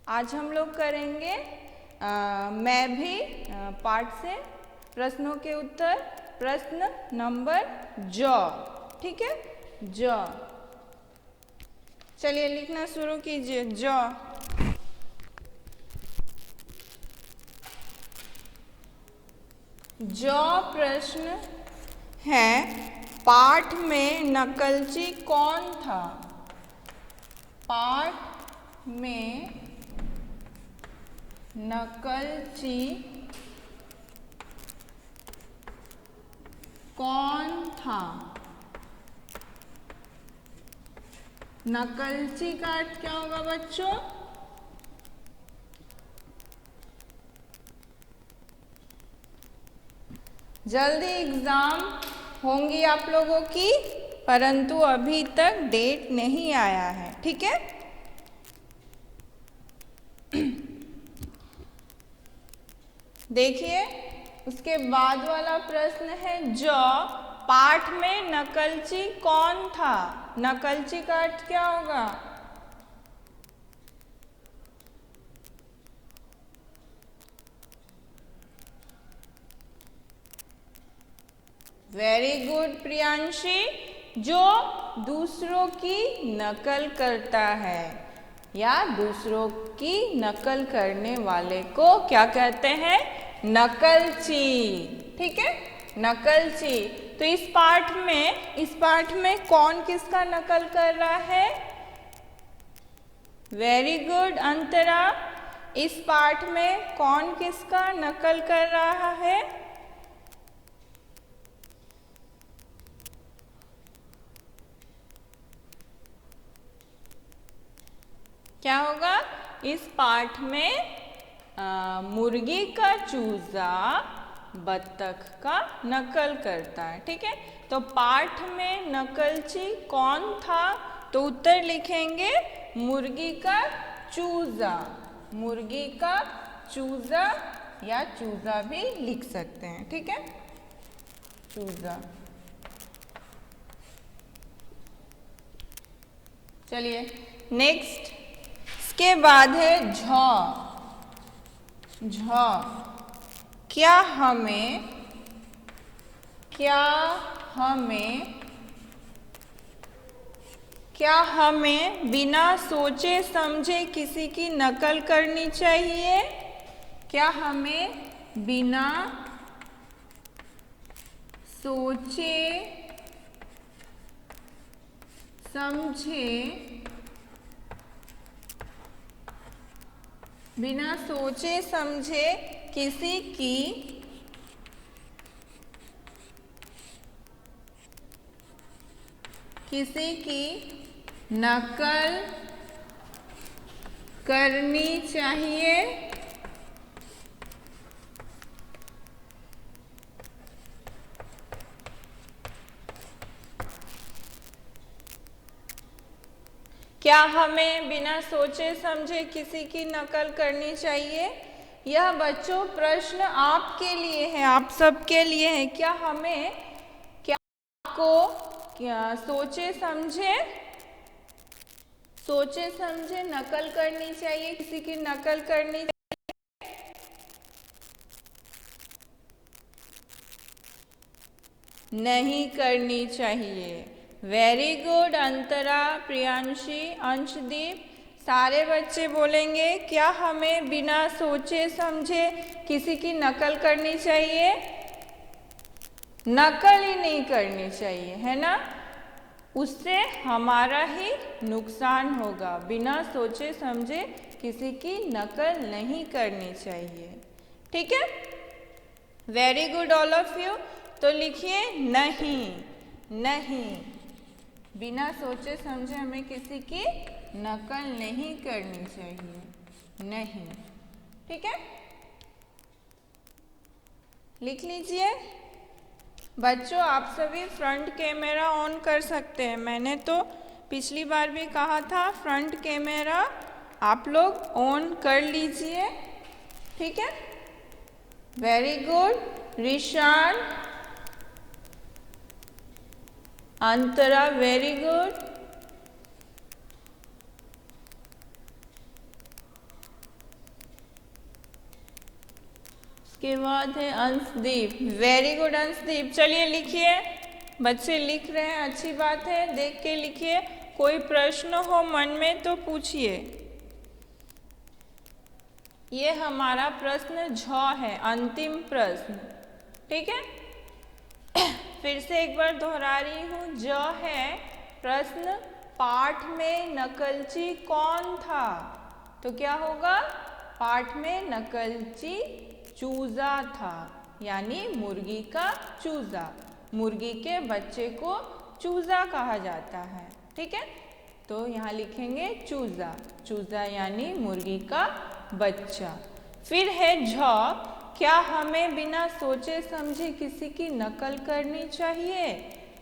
आज हम लोग करेंगे मैं भी पाठ से प्रश्नों के उत्तर। प्रश्न नंबर ज, ठीक है, ज। चलिए लिखना शुरू कीजिए। ज प्रश्न है, पाठ में नकलची कौन था? पाठ में नकलची कौन था? नकलची का अर्थ क्या होगा बच्चों? जल्दी एग्जाम होंगी आप लोगों की, परंतु अभी तक डेट नहीं आया है, ठीक है। देखिए, उसके बाद वाला प्रश्न है जो पाठ में नकलची कौन था? नकलची का अर्थ क्या होगा? वेरी गुड प्रियांशी, जो दूसरों की नकल करता है या दूसरों की नकल करने वाले को क्या कहते हैं? नकलची, ठीक है, नकलची। तो इस पाठ में कौन किसका नकल कर रहा है? वेरी गुड अंतरा, इस पाठ में कौन किसका नकल कर रहा है? क्या होगा? इस पाठ में मुर्गी का चूजा बत्तख का नकल करता है, ठीक है। तो पाठ में नकलची कौन था? तो उत्तर लिखेंगे मुर्गी का चूजा। मुर्गी का चूजा या चूजा भी लिख सकते हैं, ठीक है, चूजा। चलिए नेक्स्ट, इसके बाद है झ। झ क्या हमें बिना सोचे समझे किसी की नकल करनी चाहिए? क्या हमें बिना सोचे समझे किसी की नकल करनी चाहिए? क्या हमें बिना सोचे समझे किसी की नकल करनी चाहिए? यह बच्चों प्रश्न आपके लिए है, आप सबके लिए है। क्या सोचे समझे नकल करनी चाहिए? किसी की नकल करनी नहीं करनी चाहिए। वेरी गुड अंतरा, प्रियांशी, अंशदीप, सारे बच्चे बोलेंगे क्या हमें बिना सोचे समझे किसी की नकल करनी चाहिए? नकल ही नहीं करनी चाहिए, है ना, उससे हमारा ही नुकसान होगा। बिना सोचे समझे किसी की नकल नहीं करनी चाहिए, ठीक है। Very good all of you. तो लिखिए नहीं, बिना सोचे समझे हमें किसी की नकल नहीं करनी चाहिए, नहीं, ठीक है, लिख लीजिए। बच्चों आप सभी फ्रंट कैमरा ऑन कर सकते हैं। मैंने तो पिछली बार भी कहा था फ्रंट कैमरा आप लोग ऑन कर लीजिए, ठीक है। वेरी गुड रिशान, अंतरा, वेरी गुड। उसके बाद है अंशदीप। Very good Anshdeep. चलिए लिखिए, बच्चे लिख रहे हैं, अच्छी बात है, देख के लिखिए। कोई प्रश्न हो मन में तो पूछिए। ये हमारा प्रश्न झ है, अंतिम प्रश्न, ठीक है। फिर से एक बार दोहरा रही हूँ, ज है प्रश्न, पाठ में नकलची कौन था? तो क्या होगा? पाठ में नकलची चूजा था, यानी मुर्गी का चूजा। मुर्गी के बच्चे को चूजा कहा जाता है, ठीक है। तो यहाँ लिखेंगे चूजा, चूजा यानी मुर्गी का बच्चा। फिर है झ, क्या हमें बिना सोचे समझे किसी की नकल करनी चाहिए?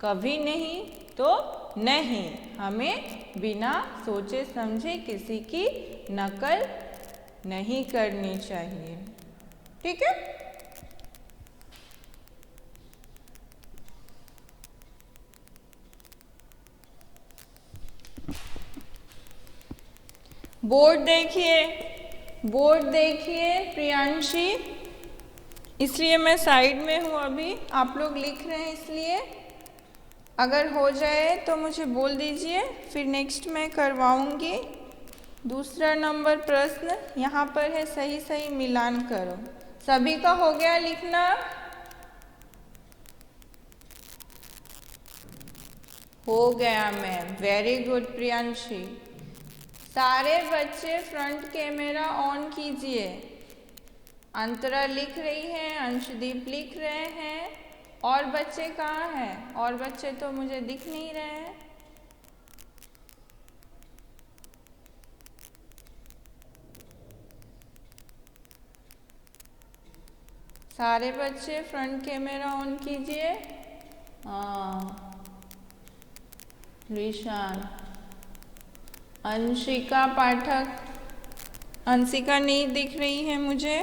कभी नहीं तो नहीं, हमें बिना सोचे समझे किसी की नकल नहीं करनी चाहिए, ठीक है। बोर्ड देखिए, बोर्ड देखिए प्रियांशी, इसलिए मैं साइड में हूँ अभी, आप लोग लिख रहे हैं इसलिए। अगर हो जाए तो मुझे बोल दीजिए, फिर नेक्स्ट मैं करवाऊंगी। दूसरा नंबर प्रश्न यहाँ पर है, सही सही मिलान करो। सभी का हो गया लिखना? हो गया मैम, वेरी गुड प्रियांशी। सारे बच्चे फ्रंट कैमरा ऑन कीजिए। अंतरा लिख रही है, अंशदीप लिख रहे हैं, और बच्चे कहाँ हैं? और बच्चे तो मुझे दिख नहीं रहे हैं। सारे बच्चे फ्रंट कैमरा ऑन कीजिए। हाँ, ऋषान, अंशिका पाठक, अंशिका नहीं दिख रही है मुझे।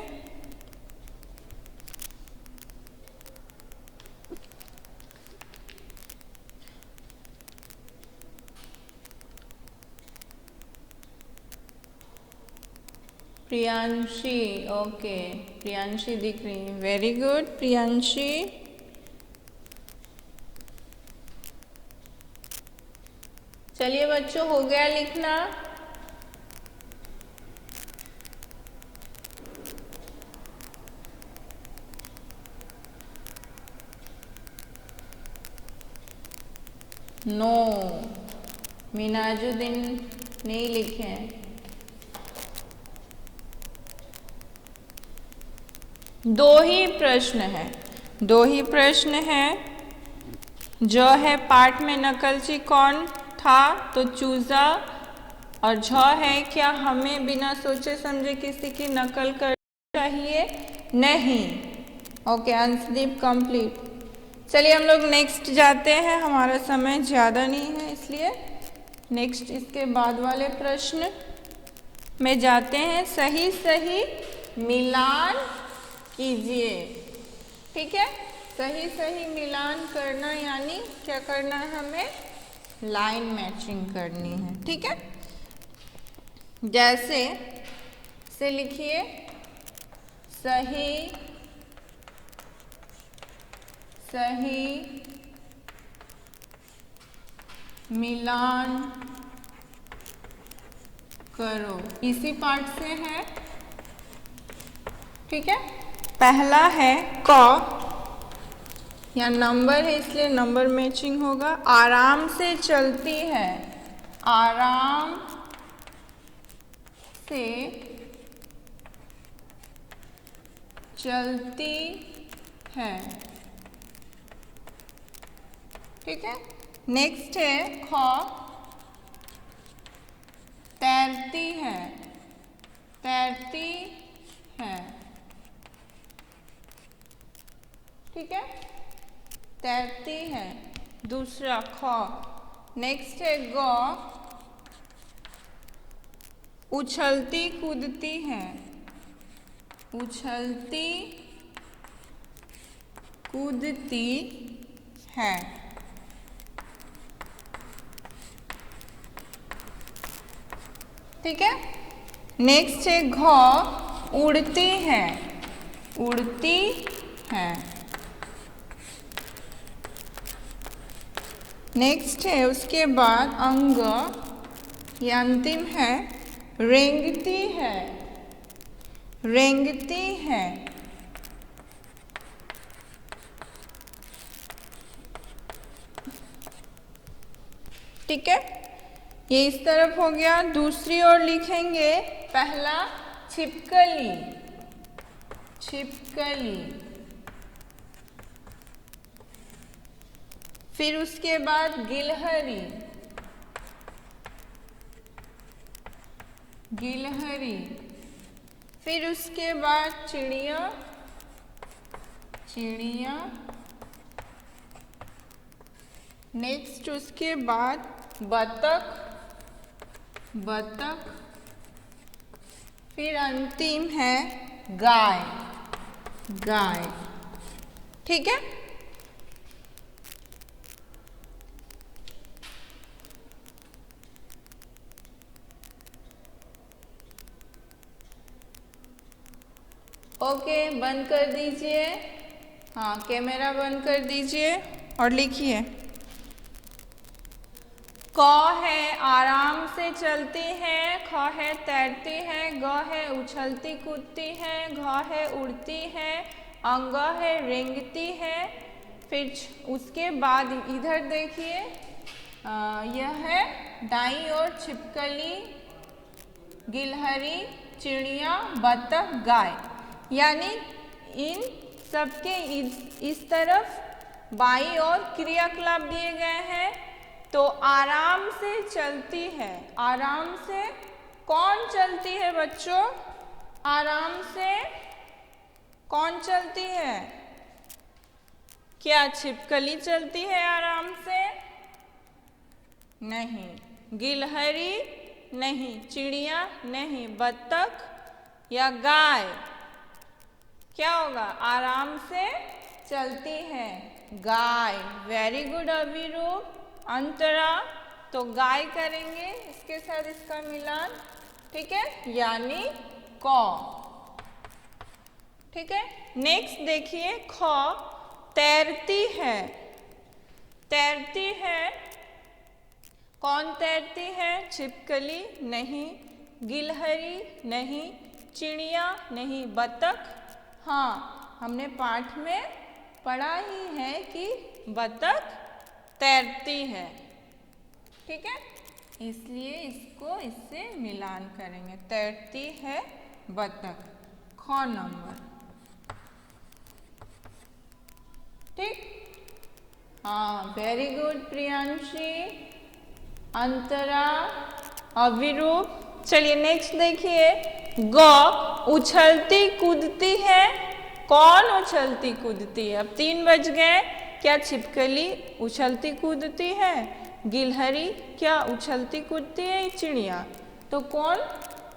प्रियांशी, ओके, प्रियांशी दिख रही है, वेरी गुड प्रियांशी। चलिए बच्चों, हो गया लिखना? नो, मिनाजुद्दीन नहीं लिखे हैं। दो ही प्रश्न है, दो ही प्रश्न है। जो है पाठ में नकलची कौन था? तो चूजा। और झ है, क्या हमें बिना सोचे समझे किसी की नकल करनी चाहिए? नहीं। Okay Anshdeep complete. चलिए हम लोग नेक्स्ट जाते हैं, हमारा समय ज़्यादा नहीं है इसलिए नेक्स्ट इसके बाद वाले प्रश्न में जाते हैं। सही सही मिलान कीजिए, ठीक है। सही सही मिलान करना यानी क्या करना है? हमें लाइन मैचिंग करनी है, ठीक है। जैसे से लिखिए, सही सही मिलान करो, इसी पार्ट से है, ठीक है। पहला है क, या नंबर है इसलिए नंबर मैचिंग होगा। आराम से चलती है, आराम से चलती है, ठीक है। नेक्स्ट है ख, तैरती है, तैरती है, ठीक है, तैरती है। दूसरा ख। नेक्स्ट है ग, उछलती कूदती है, उछलती कूदती है, ठीक है। नेक्स्ट है घ, उड़ती है, उड़ती है। नेक्स्ट है उसके बाद अंग, ये अंतिम है, रेंगती है। रेंगती है। ठीक है, ये इस तरफ हो गया। दूसरी ओर लिखेंगे, पहला छिपकली, छिपकली, फिर उसके बाद गिलहरी, गिलहरी, फिर उसके बाद चिड़िया, चिड़िया, नेक्स्ट उसके बाद बतख, बतख, फिर अंतिम है गाय, गाय। ठीक है, ओके, बंद कर दीजिए। हाँ, कैमरा बंद कर दीजिए और लिखिए। क है आराम से चलती है, ख है तैरती है, ग है उछलती कूदती है, घ है उड़ती है, अंग है रेंगती है। फिर उसके बाद इधर देखिए, यह है दाईं ओर छिपकली, गिलहरी, चिड़िया, बतख, गाय। यानी इन सबके इस तरफ बाईं ओर क्रियाकलाप दिए गए हैं। तो आराम से चलती है, आराम से कौन चलती है बच्चों? आराम से कौन चलती है? क्या छिपकली चलती है आराम से? नहीं। गिलहरी नहीं, चिड़िया नहीं, बतख या गाय क्या होगा? आराम से चलती है गाय। Very good Abhirup. अंतरा, तो गाय करेंगे इसके साथ इसका मिलान, ठीक है, यानी क। ठीक है, नेक्स्ट देखिए, ख, तैरती है, तैरती है, कौन तैरती है? छिपकली नहीं, गिलहरी नहीं, चिड़िया नहीं, बतख। हाँ, हमने पाठ में पढ़ा ही है कि बतख तैरती है। ठीक है, इसलिए इसको इससे मिलान करेंगे, तैरती है बतख, ख नंबर। ठीक, हाँ, वेरी गुड प्रियांशी, अंतरा, अभिरूप। चलिए नेक्स्ट देखिए, ग, उछलती कूदती है। कौन उछलती कूदती है? अब 3 बज गए। क्या छिपकली उछलती कूदती है? गिलहरी क्या उछलती कूदती है? चिड़िया, तो कौन?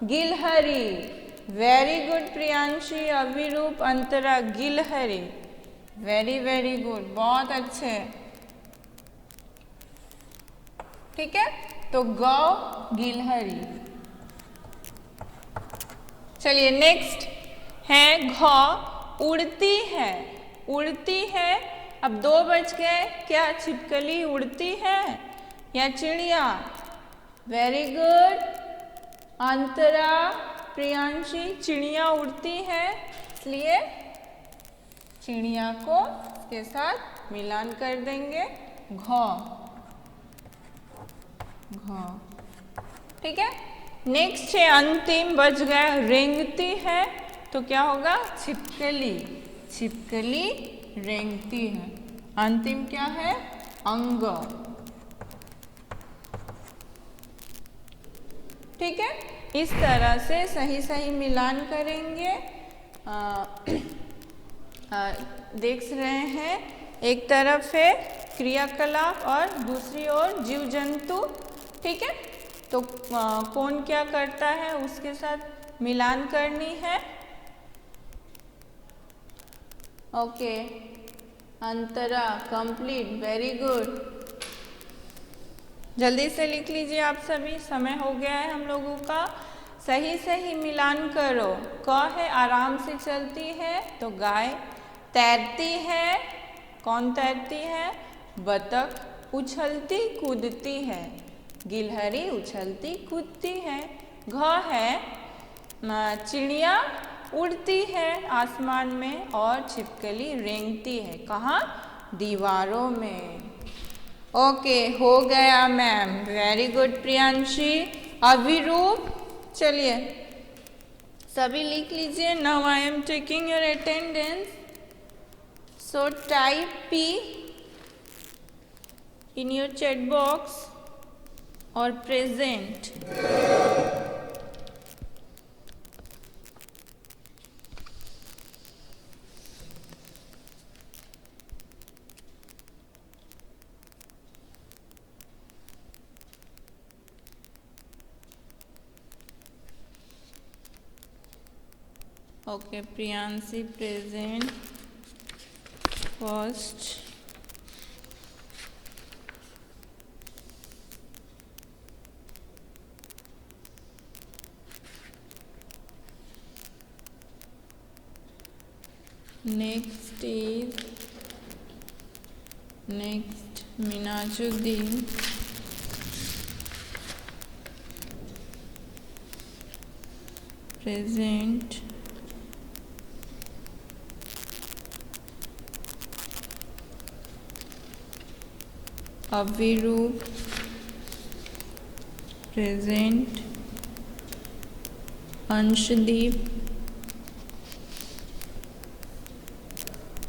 गिलहरी। वेरी गुड प्रियांशी, अभिरूप, अंतरा, गिलहरी। वेरी वेरी गुड, बहुत अच्छे। ठीक है, तो ग, गिलहरी। चलिए नेक्स्ट है घ, उड़ती है, उड़ती है। अब 2 बज गए। क्या छिपकली उड़ती है या चिड़िया? वेरी गुड अंतरा, प्रियांशी, चिड़िया उड़ती है, इसलिए चिड़िया को इसके साथ मिलान कर देंगे, घ, घ। ठीक है, नेक्स्ट है अंतिम, बज गया, रेंगती है, तो क्या होगा? छिपकली, छिपकली रेंगती है। अंतिम क्या है? अंग। ठीक है, इस तरह से सही सही मिलान करेंगे। देख रहे हैं, एक तरफ है क्रियाकलाप और दूसरी ओर जीव जंतु। ठीक है, तो कौन क्या करता है उसके साथ मिलान करनी है। ओके, अंतरा कंप्लीट, वेरी गुड। जल्दी से लिख लीजिए आप सभी, समय हो गया है हम लोगों का। सही सही मिलान करो। क है आराम से चलती है तो गाय। तैरती है, कौन तैरती है? बतख। उछलती कूदती है, गिलहरी उछलती कूदती है। घ है चिड़िया उड़ती है आसमान में और छिपकली रेंगती है। कहाँ? दीवारों में। ओके, हो गया ma'am, very good Priyanshi. Abhirup, चलिए सभी लिख लीजिए। Now I am taking your attendance, so type P in your chat box और present. Okay, Priyanshi present first. Next is Minajuddin. Present. Abhiroop present. Anshdeep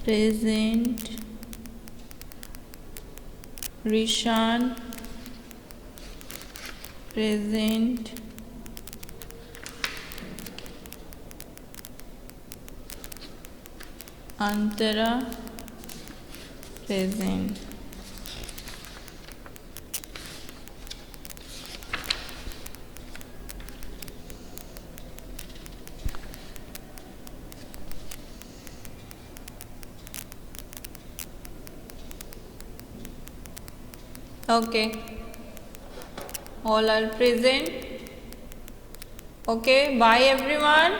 present. Rishan present. Antara present. Okay, all are present. Okay, bye everyone.